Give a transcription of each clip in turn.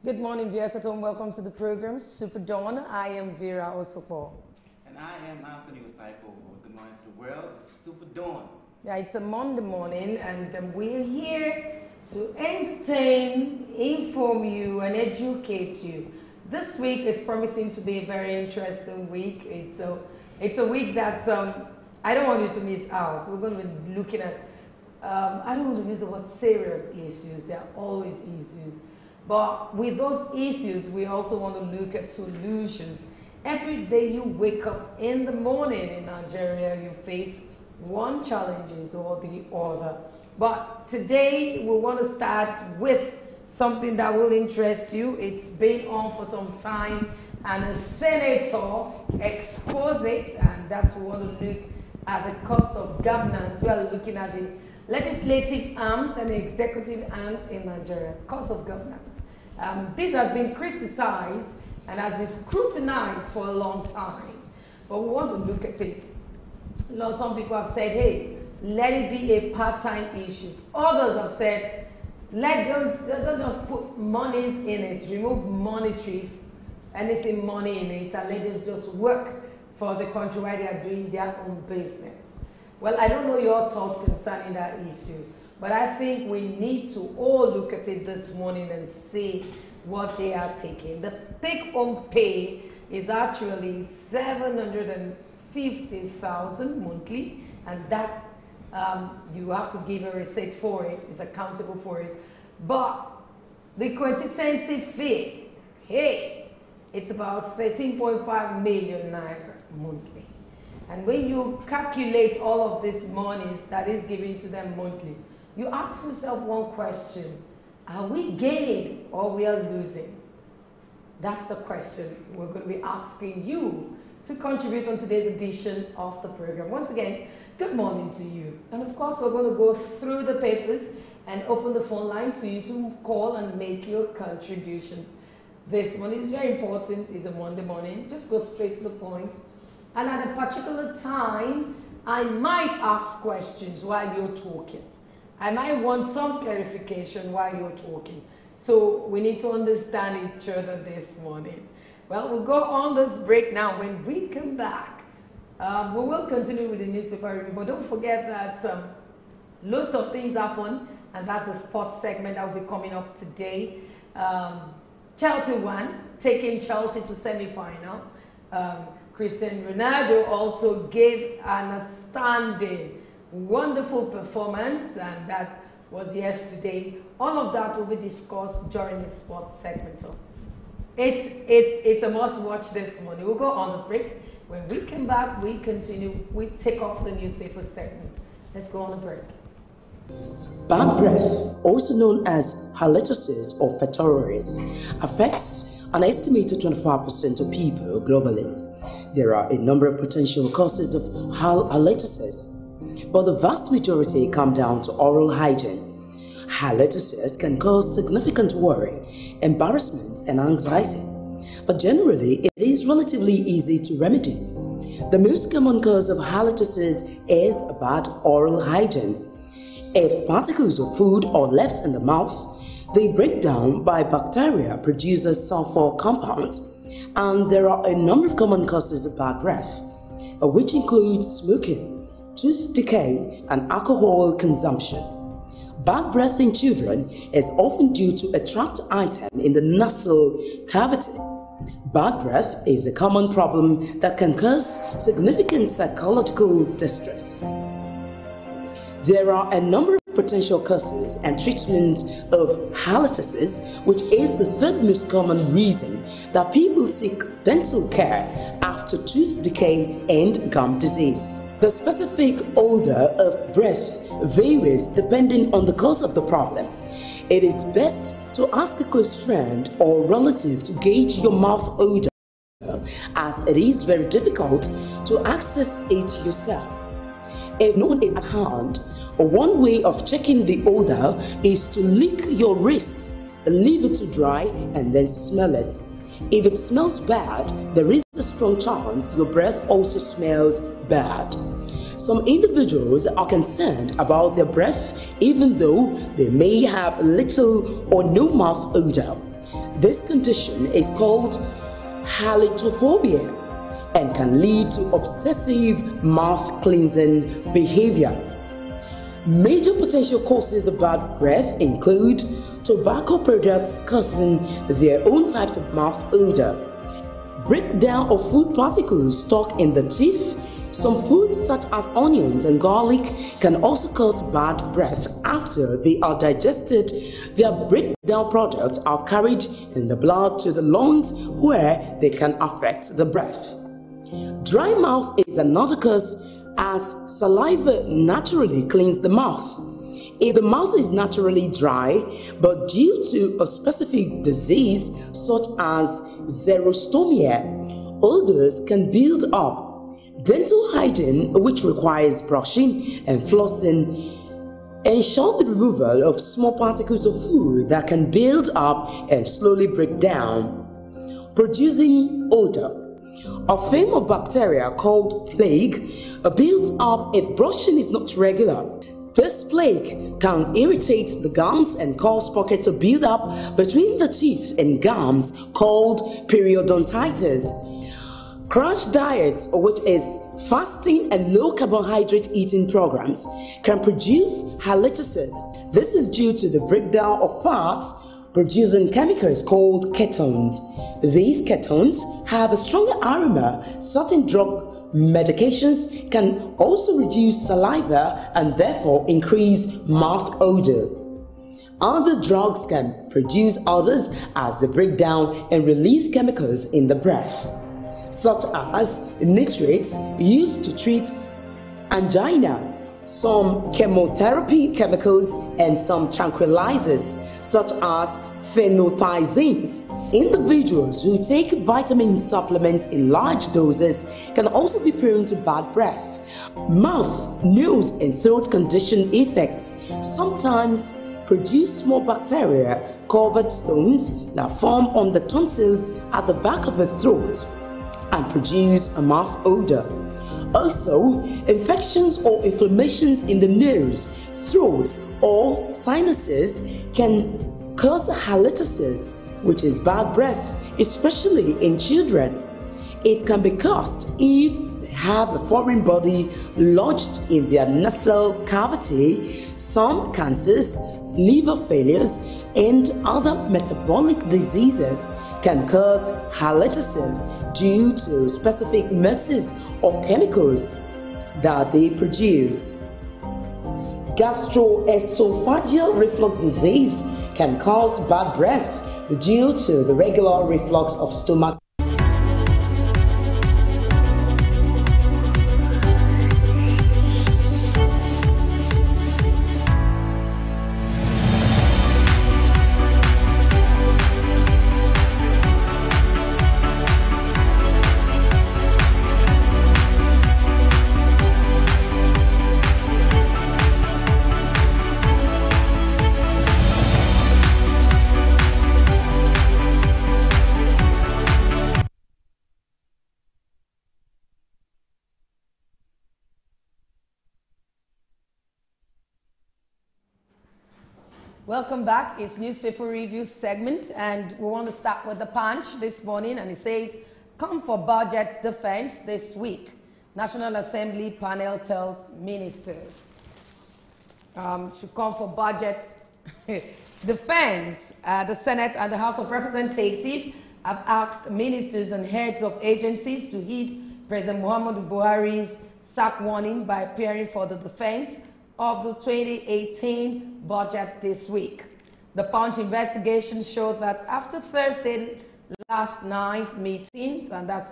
Good morning, viewers at home. Welcome to the program, SuperDawn. I am Vera Osopo. And I am Anthony Osaipo. Good morning to the world. SuperDawn. Yeah, it's a Monday morning, and we're here to entertain, inform you, and educate you. This week is promising to be a very interesting week. It's a week that I don't want you to miss out. We're going to be looking at, I don't want to use the word serious issues. There are always issues. But with those issues, we also want to look at solutions. Every day you wake up in the morning in Nigeria, you face one challenges or the other. But today we want to start with something that will interest you. It's been on for some time, and a senator exposed it, and that's we want to look at the cost of governance. We are looking at the legislative arms and the executive arms in Nigeria, cost of governance. These have been criticized and has been scrutinized for a long time, but we want to look at it. Some people have said, hey, let it be a part-time issue. Others have said, don't just put monies in it, remove monetary, anything money in it, and let them just work for the country while they are doing their own business. Well, I don't know your thoughts concerning that issue, but I think we need to all look at it this morning and see what they are taking. The take-home pay is actually 750,000 monthly, and that you have to give a receipt for it, it's accountable for it. But the constituency fee, hey, it's about 13.5 million naira monthly. And when you calculate all of these monies that is given to them monthly, you ask yourself one question: are we gaining or we are losing? That's the question we're going to be asking you to contribute on today's edition of the program. Once again, good morning to you. And of course, we're going to go through the papers and open the phone lines for you to call and make your contributions. This morning is very important. It's a Monday morning. Just go straight to the point. And at a particular time, I might ask questions while you're talking. I might want some clarification while you're talking. So we need to understand each other this morning. Well, we'll go on this break now. When we come back, we will continue with the newspaper review. But don't forget that loads of things happen, and that's the sports segment that will be coming up today. Chelsea won, taking Chelsea to semi-final. Cristiano Ronaldo also gave an outstanding, wonderful performance, and that was yesterday. All of that will be discussed during the sports segment. So it's a must watch this morning. We'll go on this break. When we come back, we continue. We take off the newspaper segment. Let's go on a break. Bad breath, also known as halitosis or fetoris, affects an estimated 25% of people globally. There are a number of potential causes of halitosis, but the vast majority come down to oral hygiene. Halitosis can cause significant worry, embarrassment, and anxiety, but generally it is relatively easy to remedy. The most common cause of halitosis is bad oral hygiene. If particles of food are left in the mouth, they break down by bacteria producing sulfur compounds, and there are a number of common causes of bad breath, which include smoking, tooth decay, and alcohol consumption. Bad breath in children is often due to a trapped item in the nasal cavity. Bad breath is a common problem that can cause significant psychological distress. There are a number of potential causes and treatments of halitosis, which is the third most common reason that people seek dental care after tooth decay and gum disease. The specific odor of breath varies depending on the cause of the problem. It is best to ask a close friend or relative to gauge your mouth odor, as it is very difficult to access it yourself. If no one is at hand, one way of checking the odor is to lick your wrist, leave it to dry, and then smell it. If it smells bad, there is a strong chance your breath also smells bad. Some individuals are concerned about their breath even though they may have little or no mouth odor. This condition is called halitophobia and can lead to obsessive mouth cleansing behavior. Major potential causes of bad breath include tobacco products causing their own types of mouth odor, breakdown of food particles stuck in the teeth. Some foods such as onions and garlic can also cause bad breath. After they are digested, their breakdown products are carried in the blood to the lungs where they can affect the breath. Dry mouth is another cause, as saliva naturally cleans the mouth. If the mouth is naturally dry, but due to a specific disease such as xerostomia, odors can build up. Dental hygiene, which requires brushing and flossing, ensure the removal of small particles of food that can build up and slowly break down, producing odor. A form of bacteria called plaque builds up if brushing is not regular. This plaque can irritate the gums and cause pockets of build up between the teeth and gums called periodontitis. Crash diets, which is fasting and low carbohydrate eating programs, can produce halitosis. This is due to the breakdown of fats producing chemicals called ketones. These ketones have a stronger aroma. Certain drug medications can also reduce saliva and therefore increase mouth odor. Other drugs can produce odors as they break down and release chemicals in the breath, such as nitrates used to treat angina, some chemotherapy chemicals, and some tranquilizers such as phenothiazines. Individuals who take vitamin supplements in large doses can also be prone to bad breath. Mouth, nose, and throat condition effects sometimes produce small bacteria covered stones that form on the tonsils at the back of the throat and produce a mouth odor. Also, infections or inflammations in the nose, throat, or sinuses can cause halitosis, which is bad breath, especially in children. It can be caused if they have a foreign body lodged in their nasal cavity. Some cancers, liver failures, and other metabolic diseases can cause halitosis due to specific mixes of chemicals that they produce. Gastroesophageal reflux disease can cause bad breath due to the regular reflux of stomach. Welcome back. It's newspaper review segment, and we want to start with the Punch this morning, and it says, come for budget defense this week. National Assembly panel tells ministers. Should come for budget defense. The Senate and the House of Representatives have asked ministers and heads of agencies to heed President Muhammadu Buhari's sack warning by appearing for the defense of the 2018 budget this week. The Punch investigation showed that after Thursday last night meeting, and that's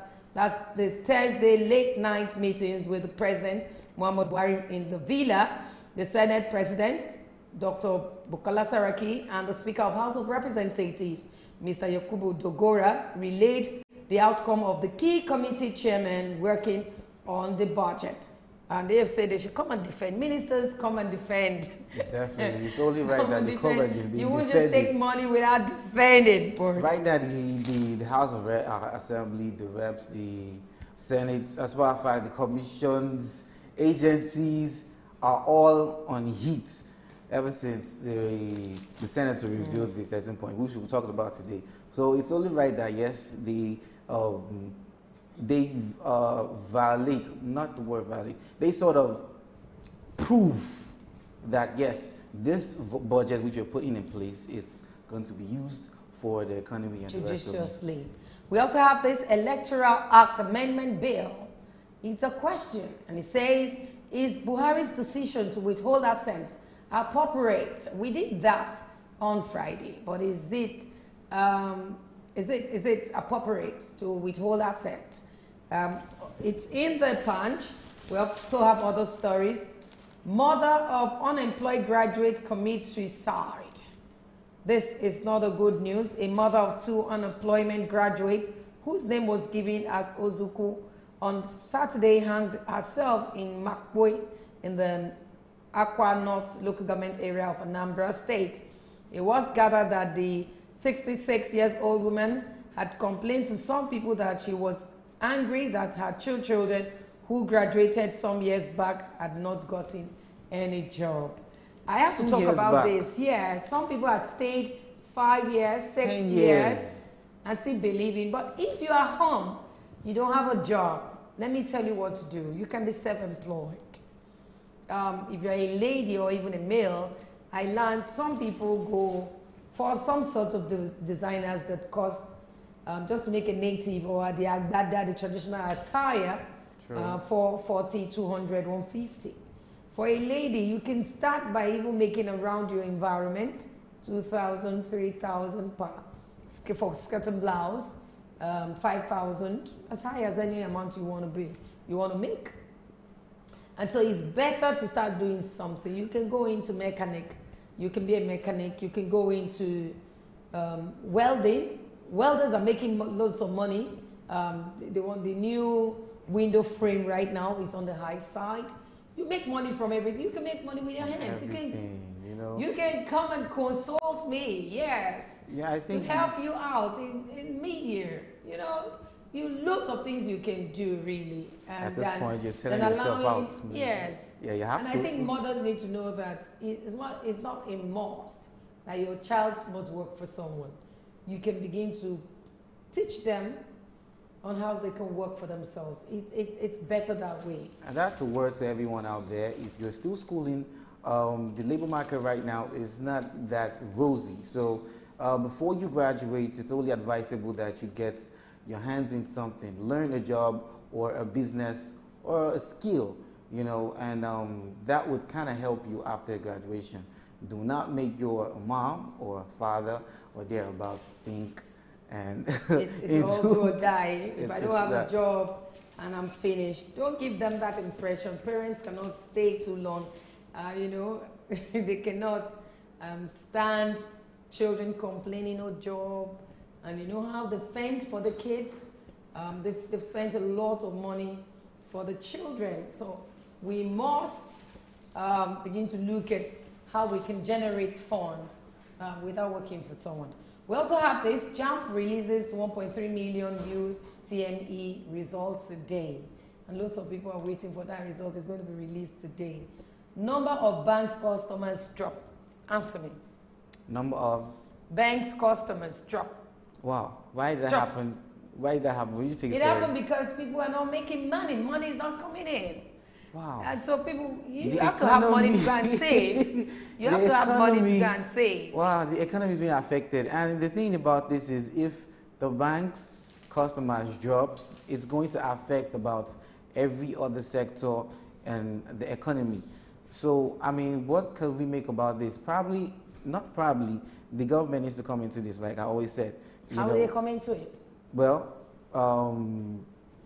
the Thursday late night meetings with the President Muhammadu Buhari in the Villa, the Senate President Dr. Bukola Saraki and the Speaker of House of Representatives Mr. Yakubu Dogora relayed the outcome of the key committee chairman working on the budget. And they have said they should come and defend. Ministers, come and defend. Definitely. It's only right that they come and defend. You won't just take money without defending. Right now, the House of Assembly, the reps, the Senate, as well as the commissions, agencies are all on heat. ever since the senator revealed the 13 point, which we're talking about today. So it's only right that yes, they violate, not the word violate, they sort of prove that yes, this budget which you're putting in place, it's going to be used for the economy and judiciously. We also have this Electoral Act Amendment Bill. It's a question, and it says, is Buhari's decision to withhold assent appropriate? We did that on Friday, but is it appropriate to withhold assent? It's in the Punch. We also have other stories. Mother of unemployed graduate commits suicide. This is not a good news. A mother of 2 unemployment graduates whose name was given as Ozuku on Saturday hanged herself in Makwe in the Akwa North local government area of Anambra State. It was gathered that the 66-year-old woman had complained to some people that she was angry that her 2 children who graduated some years back had not gotten any job. I have to talk about this. Yeah, some people had stayed 5 years, 6 years, and still believing. But if you are home, you don't have a job, let me tell you what to do. You can be self-employed. If you're a lady or even a male, I learned some people go for some sort of designers that cost, just to make a native or the agbada, the traditional attire, for 40, 200, 150. For a lady, you can start by even making around your environment, 2,000, 3,000 for skirt and blouse, 5,000, as high as any amount you want to make. And so it's better to start doing something. You can go into mechanic, you can be a mechanic, you can go into welding. Welders are making loads of money. They want the new window frame right now is on the high side. You make money from everything. You can make money with your hands. You can come and consult me, yes. Yeah, I think to help you out in media. Lots of things you can do really. And at this point, you're selling yourself out. Yes. Yeah, you have to. And I think mothers need to know that it's not a must that your child must work for someone. You can begin to teach them on how they can work for themselves. It's better that way. And that's a word to everyone out there. If you're still schooling, the labor market right now is not that rosy. So before you graduate, it's only advisable that you get your hands in something, learn a job or a business or a skill, and that would kind of help you after graduation. Do not make your mom or father or thereabouts think and it's all do or die. If I don't have a job and I'm finished, don't give them that impression. Parents cannot stay too long. They cannot stand children complaining no job. And you know how they fend for the kids. They've spent a lot of money for the children. So we must begin to look at how we can generate funds without working for someone. We also have this. JAMB releases 1.3 million UTME results a day. And lots of people are waiting for that result. It's going to be released today. Number of banks customers drop. Answer me. Number of? Banks customers drop. Wow. Why did that happen? Why did that happen? Will you take it happened because people are not making money. Money is not coming in. Wow. And so people, you have to have money to go and save. You have to have money to go and save. Wow, the economy is being affected. And the thing about this is if the bank's customers drops, it's going to affect about every other sector and the economy. So, I mean, what could we make about this? Probably, not probably, the government needs to come into this, like I always said. How do they come into it? Well,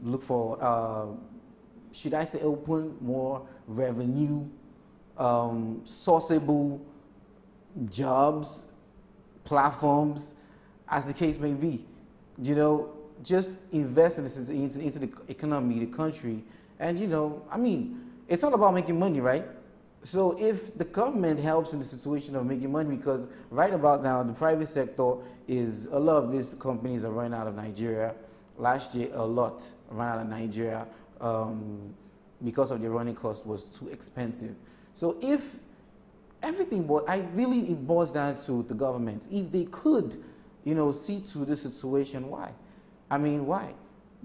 look for... should I say open more revenue, sourceable jobs, platforms, as the case may be. Just invest into the economy, the country. And, I mean, it's all about making money, right? So if the government helps in the situation of making money, because right about now, the private sector a lot of these companies are running out of Nigeria. Last year, a lot ran out of Nigeria. Because of the running cost was too expensive. So if everything, but it boils down to the government. If they could, see to the situation, why? I mean, why?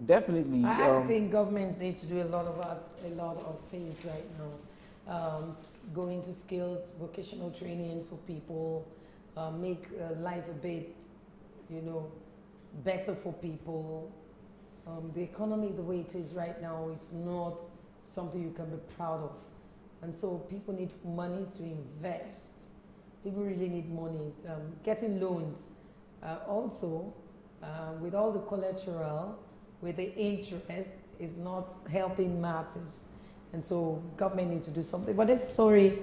Definitely. I think government needs to do a lot of things right now. Go into skills, vocational trainings for people, make life a bit, better for people. The economy, the way it is right now, it's not something you can be proud of. And so people need monies to invest. People really need monies. Getting loans. Also, with all the collateral, with the interest, is not helping matters. And so government needs to do something. But this story,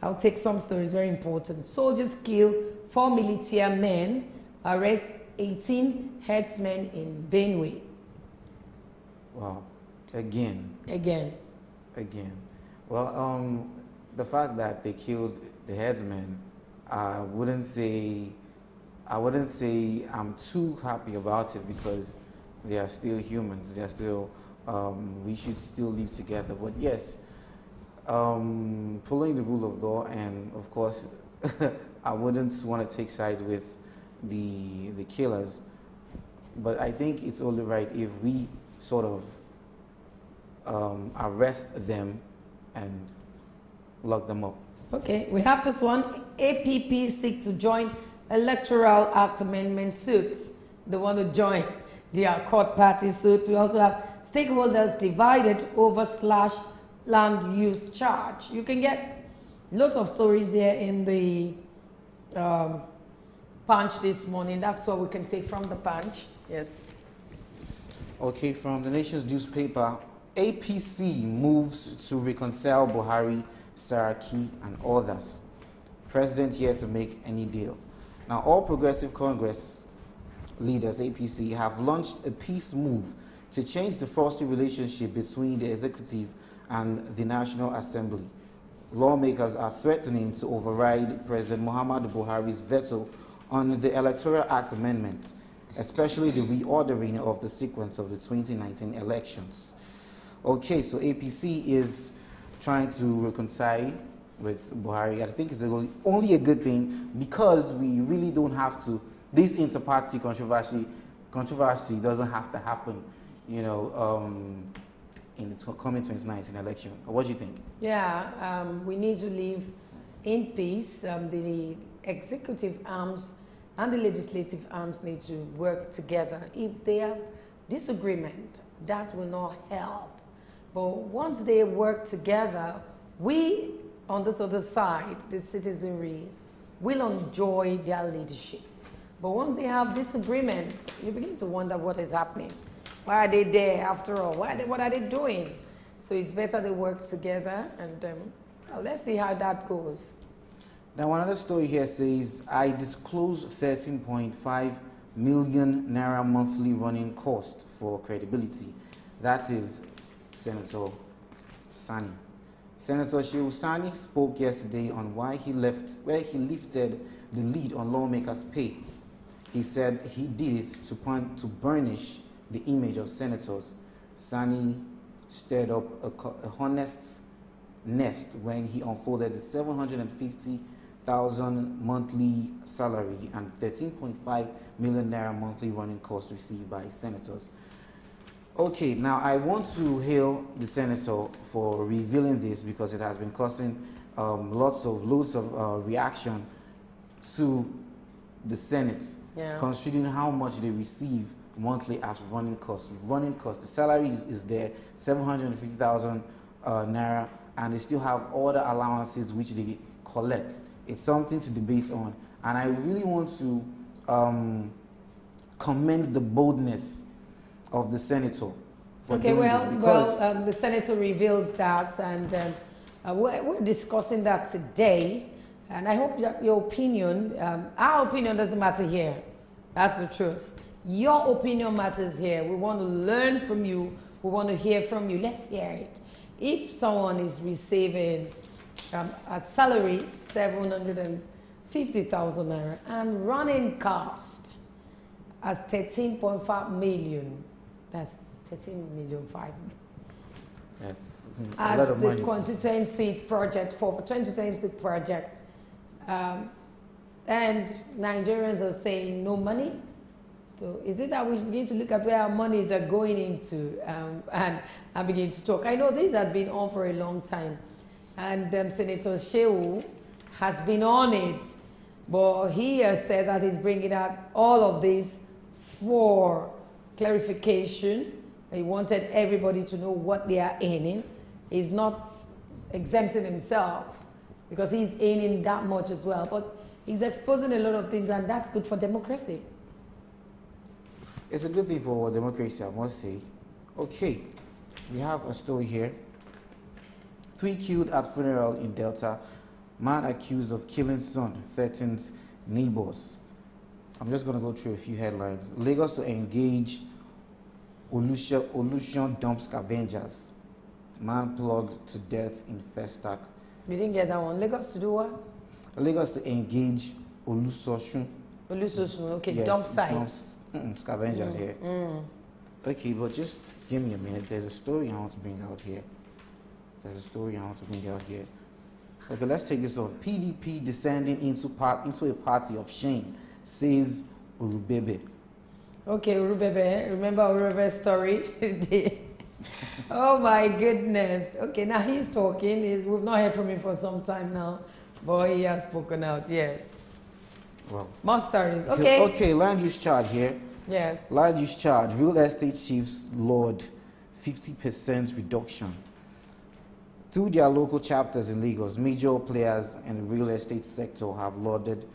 I'll take some stories, very important. Soldiers kill 4 military men, arrest 18 herdsmen in Benue. Wow. Again. Well, the fact that they killed the headsmen, I wouldn't say I'm too happy about it, because they are still humans. They are still, we should still live together. But yes, following the rule of law, and of course, I wouldn't want to take sides with the killers. But I think it's only right if we sort of arrest them and lock them up. Okay, we have this one. APP seek to join Electoral Act Amendment suits. They want to join their court party suit. We also have stakeholders divided over / land use charge. You can get lots of stories here in the Punch this morning. That's what we can take from the Punch. Yes. Okay, from the Nation's newspaper, APC moves to reconcile Buhari, Saraki, and others. President yet to make any deal. Now, all Progressive Congress leaders, APC, have launched a peace move to change the frosty relationship between the executive and the National Assembly. Lawmakers are threatening to override President Muhammadu Buhari's veto on the Electoral Act Amendment, especially the reordering of the sequence of the 2019 elections. Okay, so APC is trying to reconcile with Buhari. I think it's only a good thing, because we really don't have to. This inter-party controversy doesn't have to happen, in the coming 2019 election. What do you think? Yeah, we need to live in peace. The executive arms and the legislative arms need to work together. If they have disagreement, that will not help. But once they work together, we, on this other side, the citizenry, will enjoy their leadership. But once they have disagreement, you begin to wonder what is happening. Why are they there after all? What are they doing? So it's better they work together, and let's see how that goes. Now, another story here says, I disclose 13.5 million naira monthly running cost for credibility. That is Senator Sani. Senator Shehu Sani spoke yesterday on where he lifted the lead on lawmakers' pay. He said he did it to burnish the image of senators. Sani stirred up a honest nest when he unfolded the 750,000 monthly salary and 13.5 million naira monthly running cost received by senators. Okay, now I want to hail the senator for revealing this, because it has been causing loads of reaction to the Senate, considering how much they receive monthly as running costs. The salary is there, 750,000 naira, and they still have other allowances which they collect. It's something to debate on, and I really want to commend the boldness of the senator for doing this, because the senator revealed that, and we're discussing that today, and I hope that your opinion, our opinion doesn't matter here. That's the truth. Your opinion matters here. We want to learn from you. We want to hear from you. Let's hear it. If someone is receiving a salary, 750,000 naira, and running cost as 13.5 million, that's 13,500,000. That's as a lot of the money. constituency project for 2020 project And Nigerians are saying no money. So is it that we begin to look at where our monies are going into and begin to talk? I know these have been on for a long time. And Senator Shehu has been on it. But he has said that he's bringing out all of this for clarification. He wanted everybody to know what they are earning. He's not exempting himself because he's earning that much as well. But he's exposing a lot of things, and that's good for democracy. It's a good thing for democracy, I must say. Okay, we have a story here. 3 killed at funeral in Delta. Man accused of killing son threatens neighbors. I'm just going to go through a few headlines. Lagos to engage Olusegun dump scavengers. Man plugged to death in Festac. We didn't get that one. Lagos to do what? Lagos to engage Olusegun. Olusegun, okay, yes, dump sites. Scavengers here. Okay, but just give me a minute. There's a story I want to bring out here. Okay, let's take this on. PDP descending into a party of shame, says Urubebe. Okay, Urubebe. Remember Urubebe's story? Oh my goodness. Okay, now he's talking. We've not heard from him for some time now, but he has spoken out, yes. Well, more stories. Okay. Okay, land use charge here. Yes. Land use charge. Real estate chiefs laud 50% reduction. Through their local chapters in Lagos, major players in the real estate sector have lauded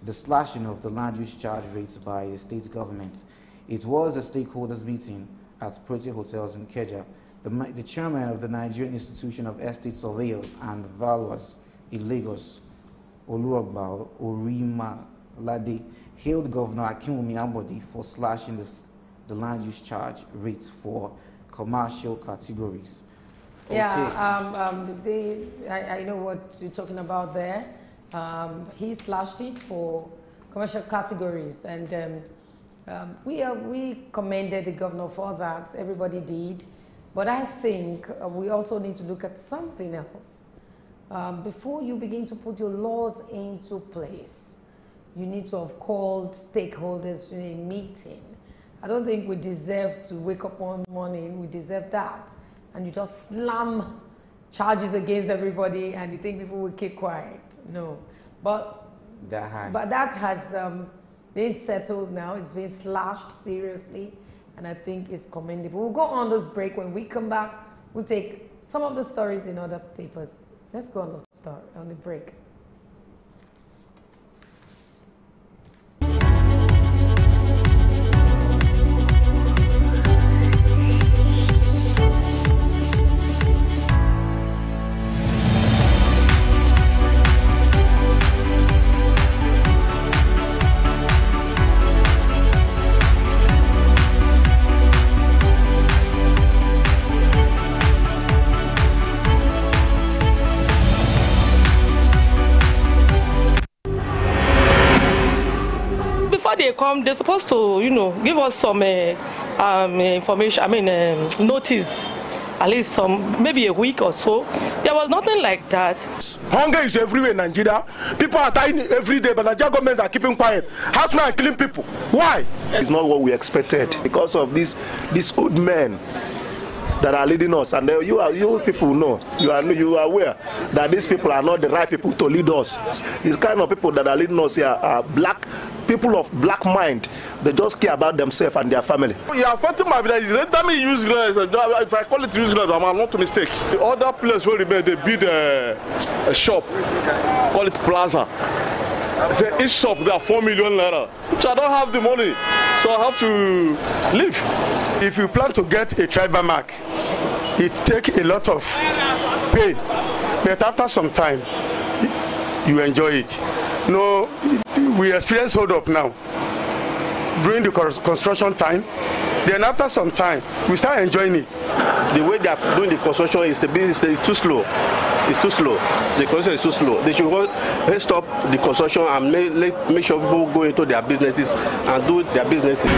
the slashing of the land use charge rates by the state government. It was a stakeholders meeting at Prote Hotels in Ikeja. The chairman of the Nigerian Institution of Estate Surveyors and Valuers in Lagos, Oluogba Orimalade, hailed Governor Akinwumi Ambode for slashing the land use charge rates for commercial categories. Okay. Yeah, I know what you're talking about there. He slashed it for commercial categories, and we commended the governor for that. Everybody did. But I think we also need to look at something else. Before you begin to put your laws into place, you need to have called stakeholders in a meeting. I don't think we deserve to wake up one morning, we deserve that, and you just slam charges against everybody and you think people will keep quiet. No. But that has been settled now. It's been slashed seriously, and I think it's commendable. We'll go on this break. When we come back, we'll take some of the stories in other papers. Let's go on the break. They come, they're supposed to, give us some information, notice, at least maybe a week or so. There was nothing like that. Hunger is everywhere in Nigeria. People are dying every day, but the Nigerian government are keeping quiet. Housemen are killing people. Why? It's not what we expected because of these old men that are leading us, and you people know, you are aware that these people are not the right people to lead us. These kind of people that are leading us here are people of black mind. They just care about themselves and their family. You are affecting my village. Let me use if I call it useless, I'm not to mistake. The other place where they build a shop, call it plaza. Say each shop there are 4 million naira, which I don't have the money, so I have to leave. If you plan to get a tribal mark, it takes a lot of pain, but after some time, you enjoy it. No, we experience hold up now during the construction time. Then after some time, we start enjoying it. The way they are doing the construction is too slow. It's too slow. The construction is too slow. They should stop the construction and make sure people go into their businesses and do their businesses.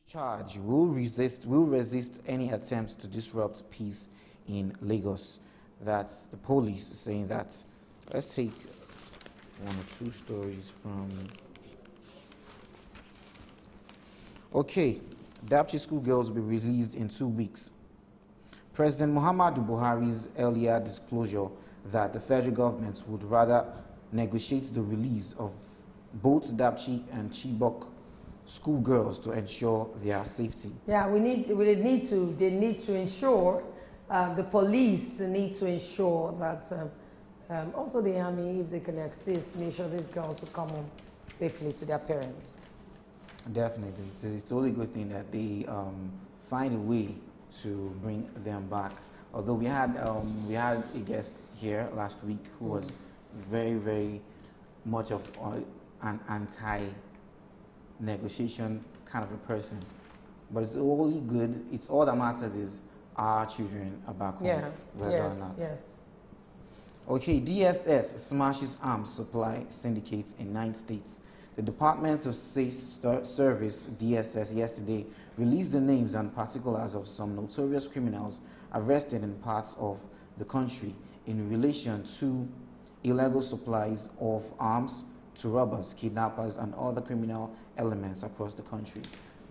Charge will resist any attempts to disrupt peace in Lagos. That's the police saying that. Let's take one or two stories from. Okay, Dapchi schoolgirls will be released in 2 weeks. President Muhammadu Buhari's earlier disclosure that the federal government would rather negotiate the release of both Dapchi and Chibok schoolgirls to ensure their safety. Yeah, they need to ensure, the police need to ensure that, also the army, if they can assist, make sure these girls will come home safely to their parents. Definitely. It's a really good thing that they find a way to bring them back. Although we had a guest here last week who was very, very much of an anti-negotiation kind of a person. But it's only good. It's all that matters is our children are back home, whether or not. Yes. Okay, DSS smashes arms supply syndicates in 9 states. The Department of State Service, DSS, yesterday released the names and particulars of some notorious criminals arrested in parts of the country in relation to illegal supplies of arms to robbers, kidnappers, and other criminal elements across the country.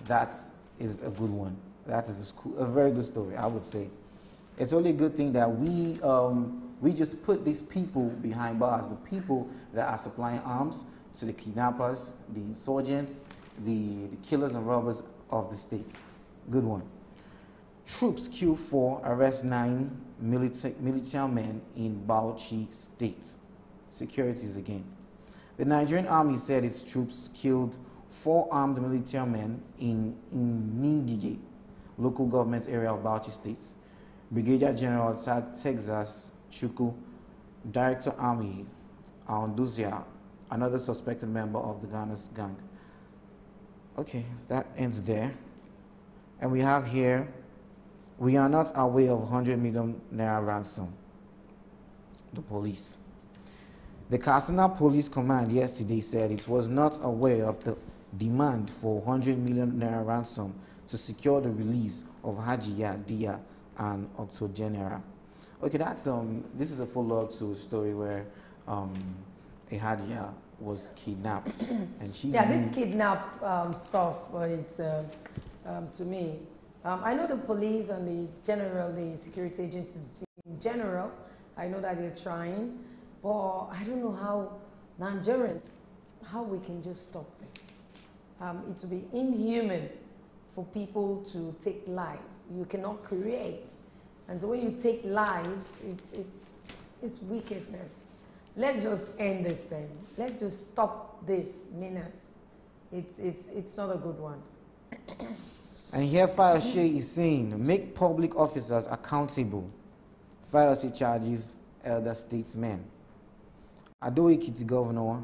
That is a good one. That is a very good story, I would say. It's only a good thing that we just put these people behind bars, the people that are supplying arms to the kidnappers, the insurgents, the killers and robbers of the states. Good one. Troops kill 4, arrest 9 military men in Bauchi State. Securities again. The Nigerian army said its troops killed 4 armed military men in Ningige, local government area of Bauchi State. Brigadier General Texas Chuku, Director Army Aonduzia, another suspected member of the Ghana's gang. Okay, that ends there. And we have here, we are not aware of 100 million naira ransom. The police. The Katsina Police Command yesterday said it was not aware of the demand for 100 million naira ransom to secure the release of Hajiya Dia and Octogenera. Okay, that's this is a follow-up to a story where a Hajiya was kidnapped, and she's this kidnap stuff. It's to me. I know the police and the security agencies in general. I know that they're trying, but I don't know how Nigerians, how we can just stop this. It will be inhuman for people to take lives. You cannot create, and so when you take lives, it's wickedness. Let's just end this thing. Let's just stop this menace. It's not a good one. And here Fayose is saying, make public officers accountable. Fayose charges elder statesmen. Ado Ekiti Governor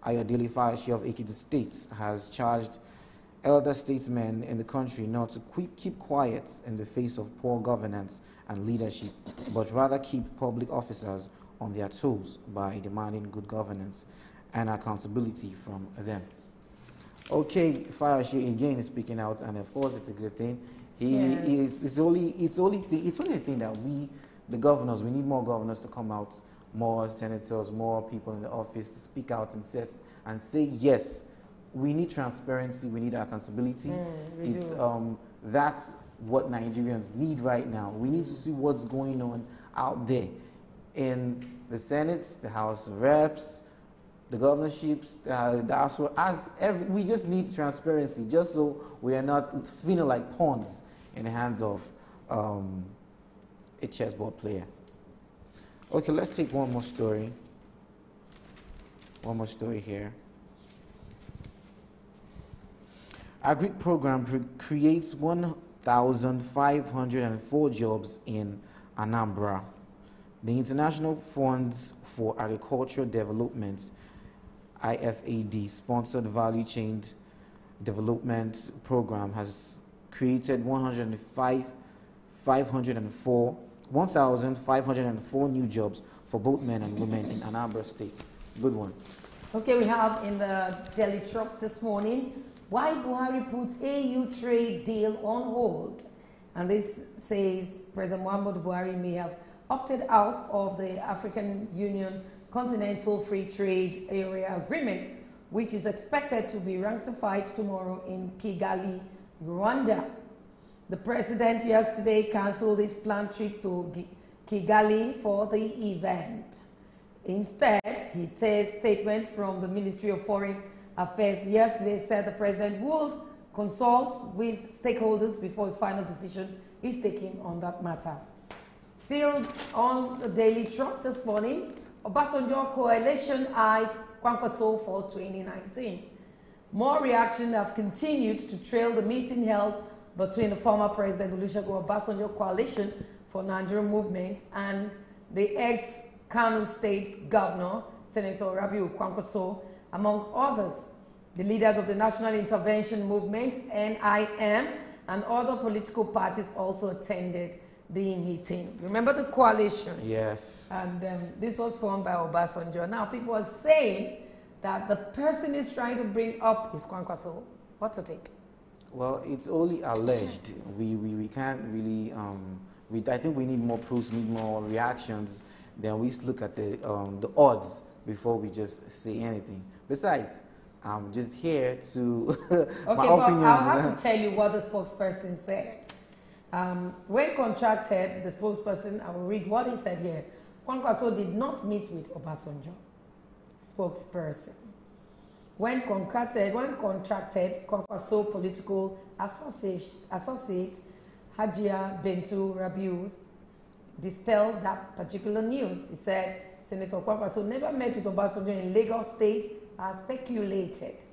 Ayodele Fayose of Ekiti State has charged elder statesmen in the country not to keep quiet in the face of poor governance and leadership, but rather keep public officers on their toes by demanding good governance and accountability from them. Okay, Fayose again is speaking out, and of course it's a good thing. It's only a thing that we, the governors, we need more governors to come out, more senators, more people in the office to speak out and say yes, we need transparency, we need accountability. That's what Nigerians need right now. We need to see what's going on out there in the Senate, the House of Reps, the governorships, we just need transparency, just so we are not feeling like pawns in the hands of a chessboard player. Okay, let's take one more story. One more story here. Agric program creates 1,504 jobs in Anambra. The International Funds for Agricultural Development, IFAD, sponsored value chain development program has created 1,504 new jobs for both men and women in Anambra State. Good one. Okay, we have in the Daily Trust this morning, why Buhari puts AU trade deal on hold. And this says President Muhammadu Buhari may have opted out of the African Union Continental Free Trade Area Agreement, which is expected to be ratified tomorrow in Kigali, Rwanda. The president yesterday cancelled his planned trip to Kigali for the event. Instead, he says statement from the Ministry of Foreign Affairs yesterday said the president would consult with stakeholders before a final decision is taken on that matter. Still on the Daily Trust this morning, Obasanjo coalition eyes Kwankwaso for 2019. More reaction have continued to trail the meeting held between the former President Olusegun Obasanjo coalition for Nigerian movement and the ex-Kano State Governor, Senator Rabiu Kwankwaso, among others. The leaders of the National Intervention Movement, NIM, and other political parties also attended the meeting. Remember the coalition? Yes. And this was formed by Obasanjo. Now people are saying that the person is trying to bring up is Kwankwaso. What's your take? Well, it's only alleged. We can't really. I think we need more proofs, need more reactions. Then we look at the odds before we just say anything. Besides, I'm just here to my opinions. I'll have to tell you what the spokesperson said. When contracted, the spokesperson, I will read what he said here. Kwankwaso did not meet with Obasanjo. Spokesperson. When contracted, Kwankwaso political associate Hajia Bentu Rabius dispelled that particular news. He said Senator Kwankwaso never met with Obasanjo in Lagos State as speculated.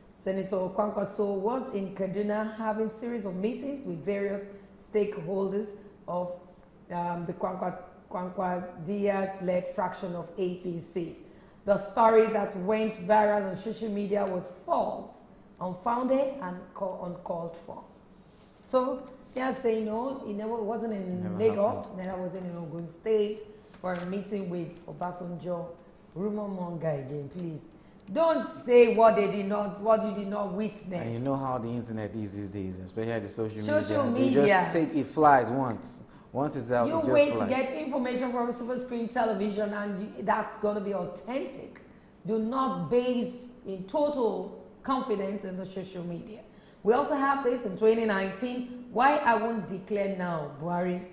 Senator Kwankwaso was in Kaduna having a series of meetings with various stakeholders of the Kwankwa Diaz-led fraction of APC. The story that went viral on social media was false, unfounded, and uncalled for. So they are saying, no, he wasn't in Lagos, never wasn't in Ogun State for a meeting with Obasanjo. Rumor monger again, please. Don't say what you did not witness. And you know how the internet is these days, especially the social media. They just take it flies once. Once it's out, you it just wait flies. to get information from silver screen television, and that's going to be authentic. Do not base in total confidence in the social media. We also have this in 2019. Why I won't declare now, Buhari.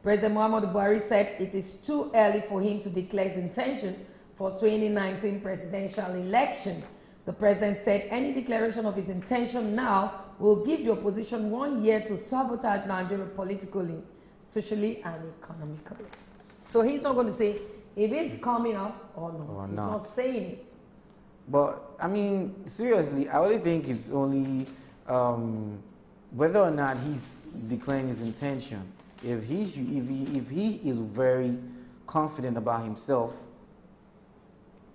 President Muhammadu Buhari said it is too early for him to declare his intention for 2019 presidential election. The president said any declaration of his intention now will give the opposition 1 year to sabotage Nigeria politically, socially, and economically. So he's not going to say if it's coming up or not. He's not saying it. But, I mean, seriously, I only think it's only whether or not he's declaring his intention. If he is very confident about himself,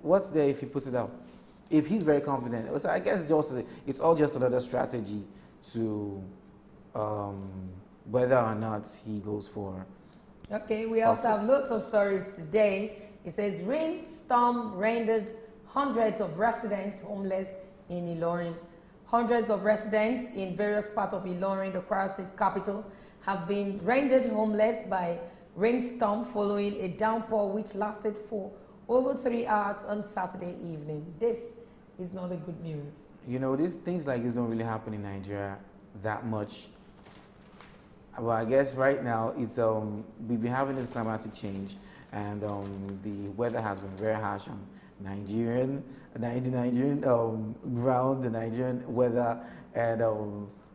what's there if he puts it out? If he's very confident, so I guess it's all just another strategy to whether or not he goes for. Okay, we also have lots of stories today. It says rainstorm rendered hundreds of residents homeless in Ilorin. Hundreds of residents in various parts of Ilorin, the Kwara State capital, have been rendered homeless by rainstorm following a downpour which lasted for over 3 hours on Saturday evening. This is not a good news. You know, these things like this don't really happen in Nigeria that much. Well, I guess right now it's we've been having this climatic change, and the weather has been very harsh on Nigerian ground, the Nigerian weather, and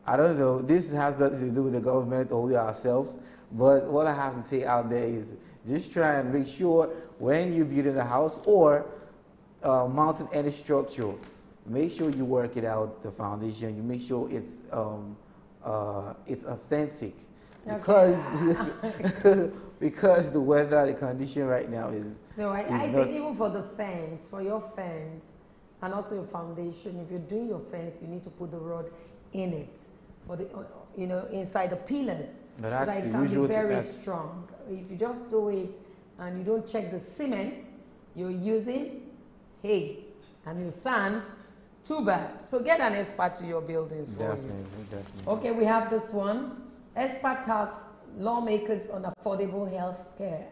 I don't know. This has nothing to do with the government or we ourselves, but what I have to say out there is just try and make sure when you're building a house or mounting any structure, make sure you work it out, the foundation. You make sure it's authentic, because because the weather, the condition right now is. No, I think even for the fence, for your fence, and also your foundation. If you're doing your fence, you need to put the rod in it for the inside the pillars, so that it can be very strong. If you just do it and you don't check the cement you're using, and your sand Too bad. So get an expert to your buildings for you. Definitely. Okay, we have this one. Expert tax lawmakers on affordable health care.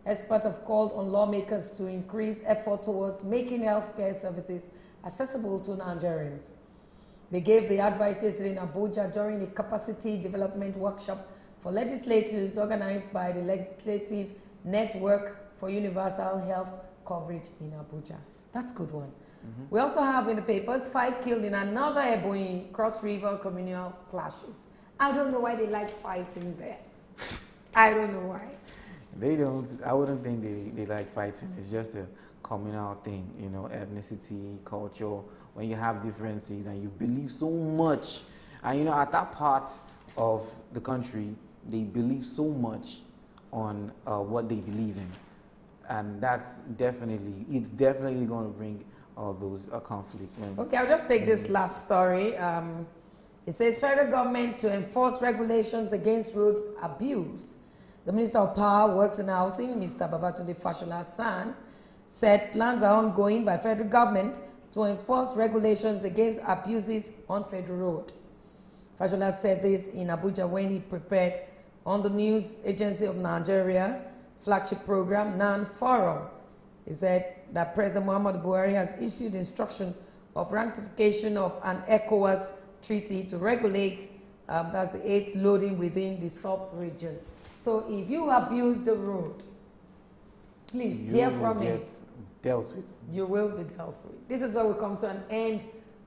Experts have called on lawmakers to increase effort towards making healthcare services accessible to Nigerians. They gave the advice yesterday in Abuja during a capacity development workshop for legislators organized by the Legislative Network for Universal Health Coverage in Abuja. That's a good one. We also have in the papers 5 killed in another Ebonyi Cross River communal clashes. I don't know why they like fighting there. I don't know why. They don't. I wouldn't think they like fighting. It's just a communal thing, you know, ethnicity, culture. When you have differences and you believe so much, and you know, at that part of the country, they believe so much on what they believe in, and it's definitely going to bring all those conflict. Okay, I'll just take this last story. It says federal government to enforce regulations against roads abuse. The Minister of Power, Works and Housing, Mr. Babatunde Fashola-San, said plans are ongoing by federal government to enforce regulations against abuses on federal road. Fashola said this in Abuja when he prepared on the News Agency of Nigeria flagship program, NAN Forum. He said that President Muhammadu Buhari has issued instruction of ratification of an ECOWAS treaty to regulate, that's the AIDS loading within the sub-region. So if you abuse the road, please hear from me. Dealt with. You will be dealt with. This is where we come to an end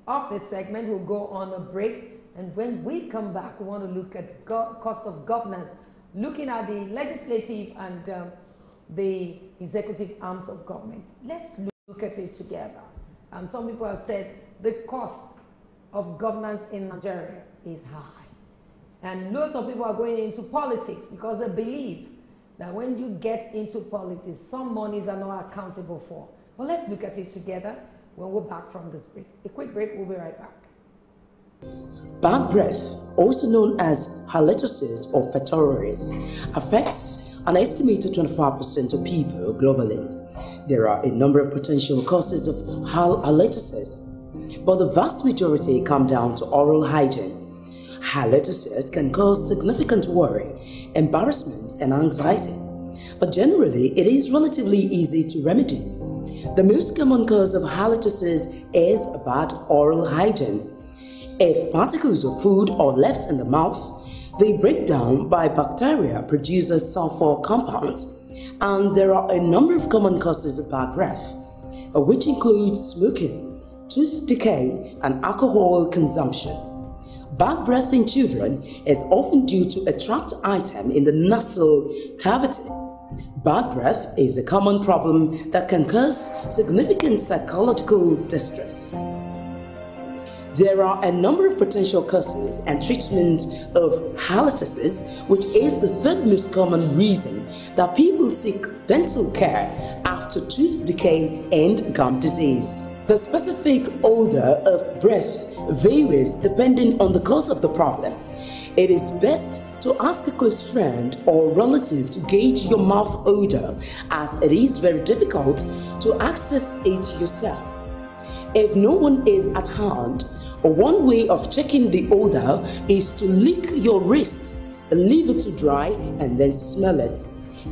of this segment. We'll go on a break, and when we come back, we want to look at cost of governance, looking at the legislative and the executive arms of government. Let's look at it together. Some people have said the cost of governance in Nigeria is high. And lots of people are going into politics because they believe that when you get into politics, some monies are not accountable for. But let's look at it together when we're back from this break. A quick break, we'll be right back. Bad breath, also known as halitosis or fetoris, affects an estimated 25% of people globally. There are a number of potential causes of halitosis, but the vast majority come down to oral hygiene. Halitosis can cause significant worry, embarrassment, and anxiety, but generally it is relatively easy to remedy. The most common cause of halitosis is bad oral hygiene. If particles of food are left in the mouth, they break down by bacteria producing sulfur compounds, and there are a number of common causes of bad breath, which include smoking, tooth decay, and alcohol consumption. Bad breath in children is often due to a trapped item in the nasal cavity. Bad breath is a common problem that can cause significant psychological distress. There are a number of potential causes and treatments of halitosis, which is the third most common reason that people seek dental care after tooth decay and gum disease. The specific odor of breath varies depending on the cause of the problem. It is best to ask a close friend or relative to gauge your mouth odor, as it is very difficult to access it yourself. If no one is at hand, one way of checking the odor is to lick your wrist, leave it to dry, and then smell it.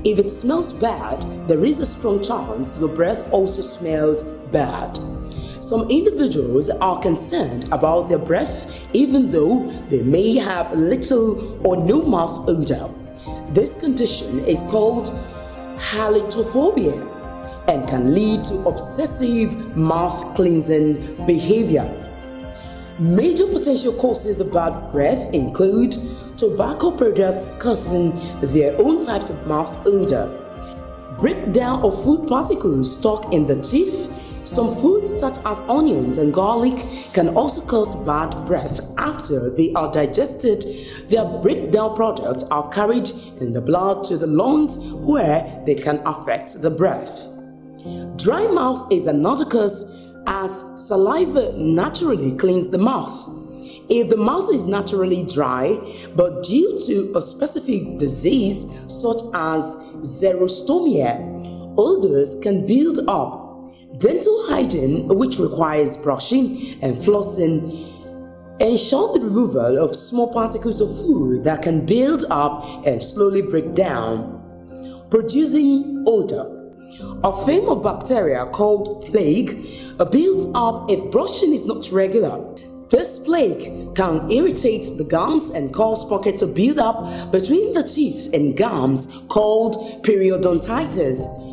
If it smells bad, there is a strong chance your breath also smells bad. Some individuals are concerned about their breath even though they may have little or no mouth odor. This condition is called halitophobia and can lead to obsessive mouth cleansing behavior. Major potential causes of bad breath include tobacco products causing their own types of mouth odor, breakdown of food particles stuck in the teeth. Some foods such as onions and garlic can also cause bad breath. After they are digested, their breakdown products are carried in the blood to the lungs where they can affect the breath. Dry mouth is another cause, as saliva naturally cleans the mouth. If the mouth is naturally dry, but due to a specific disease such as xerostomia, odors can build up Dental hygiene, which requires brushing and flossing, ensure the removal of small particles of food that can build up and slowly break down, producing odor. A film of bacteria called plaque builds up if brushing is not regular. This plaque can irritate the gums and cause pockets to build up between the teeth and gums called periodontitis.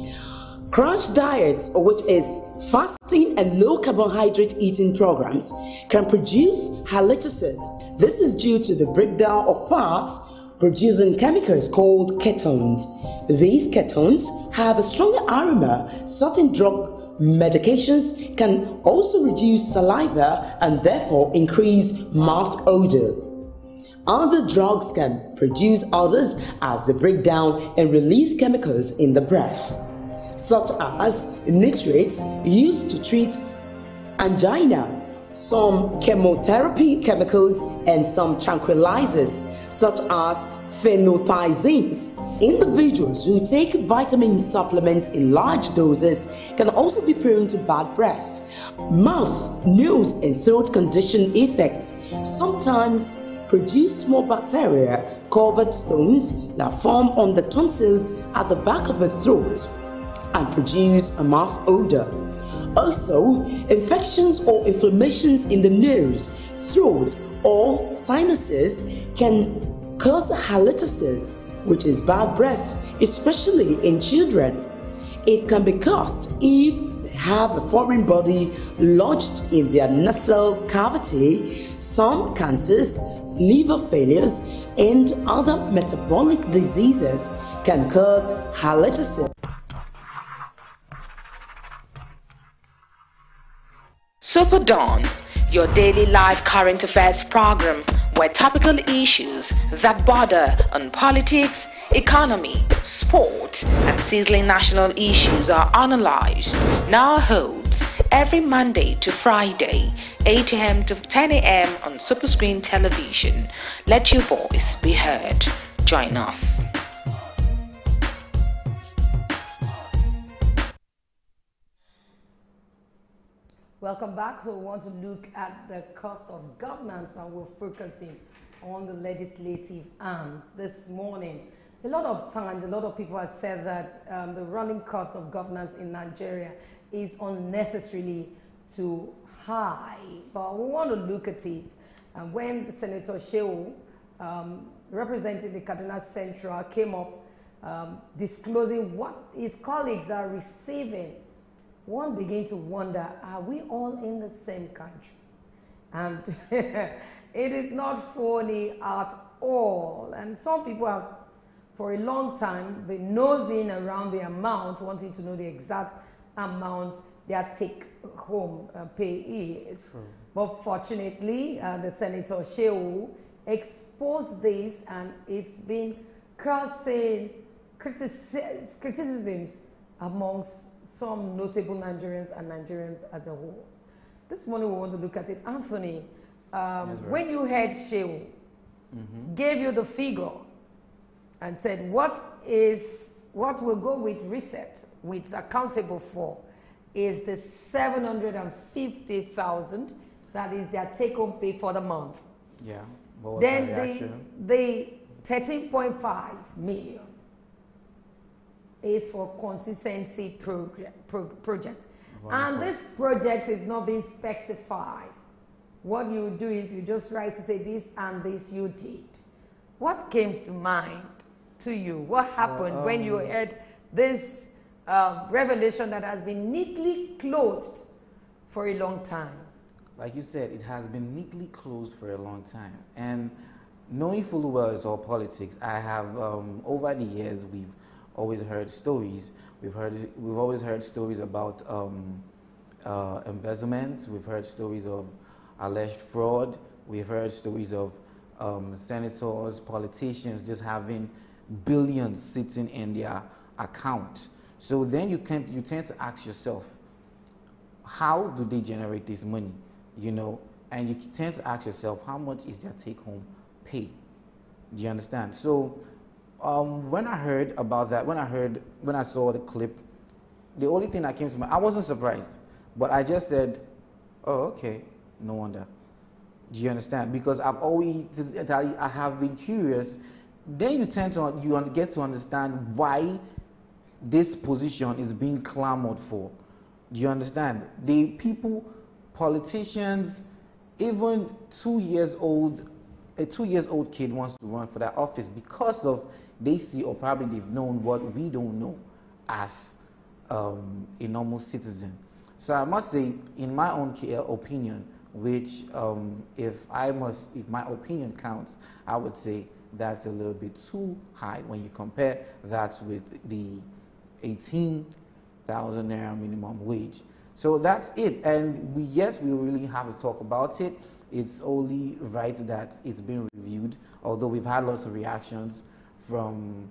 Crash diets, which is fasting and low carbohydrate eating programs, can produce halitosis. This is due to the breakdown of fats producing chemicals called ketones. These ketones have a stronger aroma. Certain drug medications can also reduce saliva and therefore increase mouth odor. Other drugs can produce odors as they break down and release chemicals in the breath, such as nitrates used to treat angina, some chemotherapy chemicals, and some tranquilizers such as phenothiazines. Individuals who take vitamin supplements in large doses can also be prone to bad breath, mouth, nose, and throat condition effects. Sometimes produce small bacteria covered stones that form on the tonsils at the back of the throat and produce a mouth odor. Also, infections or inflammations in the nose, throat, or sinuses can cause halitosis, which is bad breath, especially in children. It can be caused if they have a foreign body lodged in their nasal cavity. Some cancers, liver failures, and other metabolic diseases can cause halitosis. SuperDawn, your daily live current affairs program where topical issues that border on politics, economy, sport, and sizzling national issues are analyzed, now holds every Monday to Friday, 8 a.m. to 10 a.m. on Superscreen television. Let your voice be heard. Join us. Welcome back. So we want to look at the cost of governance, and we're focusing on the legislative arms this morning. A lot of times, a lot of people have said that the running cost of governance in Nigeria is unnecessarily too high. But we want to look at it. And when Senator Shehu, representing the Kaduna Central, came up disclosing what his colleagues are receiving, one began to wonder, are we all in the same country? And it is not funny at all. And some people have, for a long time, been nosing around the amount, wanting to know the exact amount their take-home pay is. But fortunately, the Senator Shehu exposed this, and it's been causing criticisms amongst some notable Nigerians and Nigerians as a whole. This morning we want to look at it. Anthony, when you heard Shehu gave you the figure and said what will go with reset, which is accountable for, is the 750,000 that is their take-home pay for the month. Yeah. Then the 13.5 million is for consistency project. And this project is not being specified. What you do is you just write to say this and this you did. What came to mind to you? What happened when you heard this revelation that has been neatly closed for a long time? Like you said, it has been neatly closed for a long time. And knowing full well it's all politics, I have, over the years, we've always heard stories. We've always heard stories about embezzlement. We've heard stories of alleged fraud. We've heard stories of senators, politicians just having billions sitting in their account. So then you tend to ask yourself, how do they generate this money? You know, and you tend to ask yourself, how much is their take-home pay? Do you understand? So when I heard about that, when I saw the clip the only thing that came to mind, I wasn't surprised, but I just said, oh, okay, no wonder. Do you understand? Because I have been curious. Then you tend to, get to understand why this position is being clamored for. Do you understand? The people, politicians, even 2 years old, a 2 years old kid wants to run for that office because of they see, or probably they've known what we don't know as a normal citizen. So I must say, in my own opinion, which if my opinion counts, I would say that's a little bit too high when you compare that with the 18,000 naira minimum wage. So that's it. And we really have to talk about it. It's only right that it's been reviewed, although we've had lots of reactions from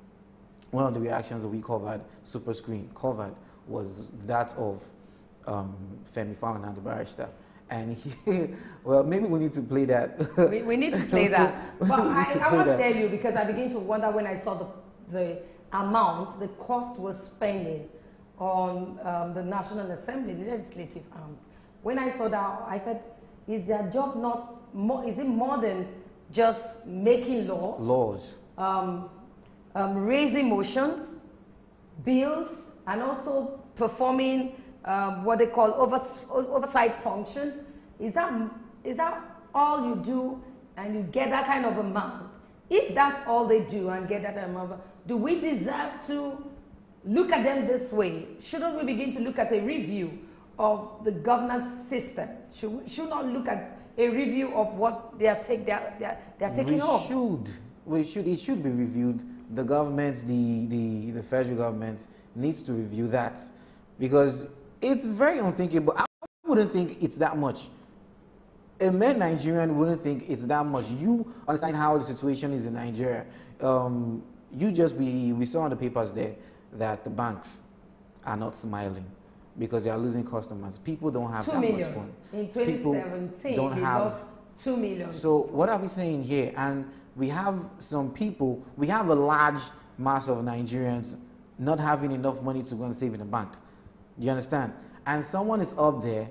one of the reactions that we covered, Super Screen covered, was that of Femi Falana, the barrister. And well, maybe we need to play that. We need to play that. But I must tell you, because I begin to wonder when I saw the amount, the cost was spending on the National Assembly, the legislative arms. When I saw that, I said, is their job not more, is it more than just making laws? Raising motions, bills, and also performing what they call oversight functions? Is that all you do and you get that kind of amount? If that's all they do and get that amount, do we deserve to look at them this way? Shouldn't we begin to look at a review of the governance system? Should not look at a review of what they're taking on? It should be reviewed. The government, the federal government needs to review that, because it's very unthinkable. I wouldn't think it's that much. A mere Nigerian wouldn't think it's that much. You understand how the situation is in Nigeria. We saw on the papers there that the banks are not smiling because they are losing customers. People don't have that much fun. In 2017, they lost 2 million. So what are we saying here? And we have some people, we have a large mass of Nigerians not having enough money to go and save in a bank. Do you understand? And someone is up there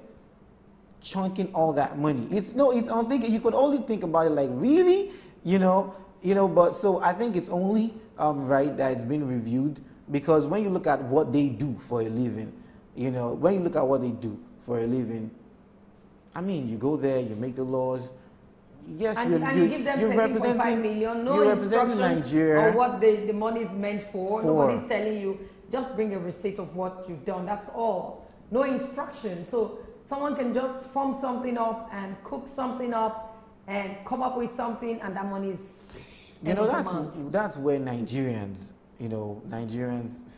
chunking all that money. It's unthinkable. You could only think about it like, really? But so I think it's only right that it's been reviewed, because when you look at what they do for a living, I mean, you go there, you make the laws. Yes, and you give them 13.5 million, no instruction Nigeria, or what the money is meant for. Nobody's telling you, just bring a receipt of what you've done. That's all. No instruction. So someone can just form something up and cook something up and come up with something, and that money is that's where Nigerians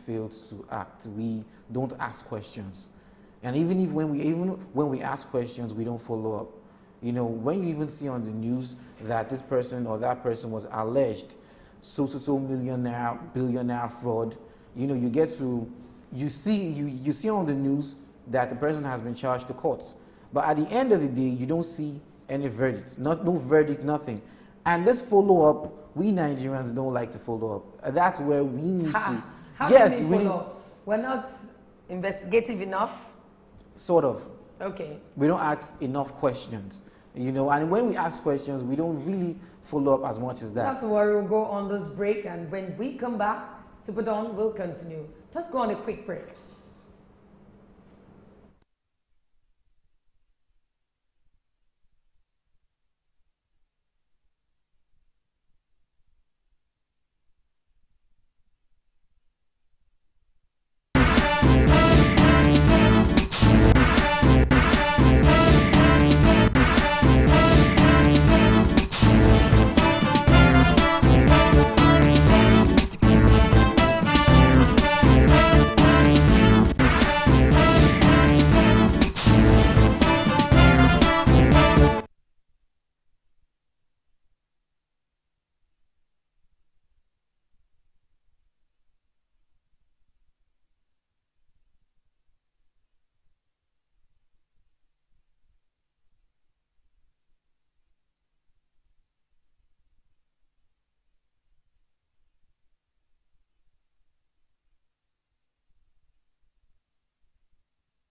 fail to act. We don't ask questions. And even when we ask questions, we don't follow up. When you even see on the news that this person or that person was alleged so millionaire, billionaire fraud, you see on the news that the person has been charged to courts. But at the end of the day, you don't see any verdicts, no verdict, nothing. And this follow-up, we Nigerians don't like to follow up. That's where we need to. How can we follow up? We're not investigative enough? Sort of. Okay. We don't ask enough questions, and when we ask questions, we don't really follow up as much as that. Not to worry, we'll go on this break, and when we come back, SuperDawn will continue. Just go on a quick break.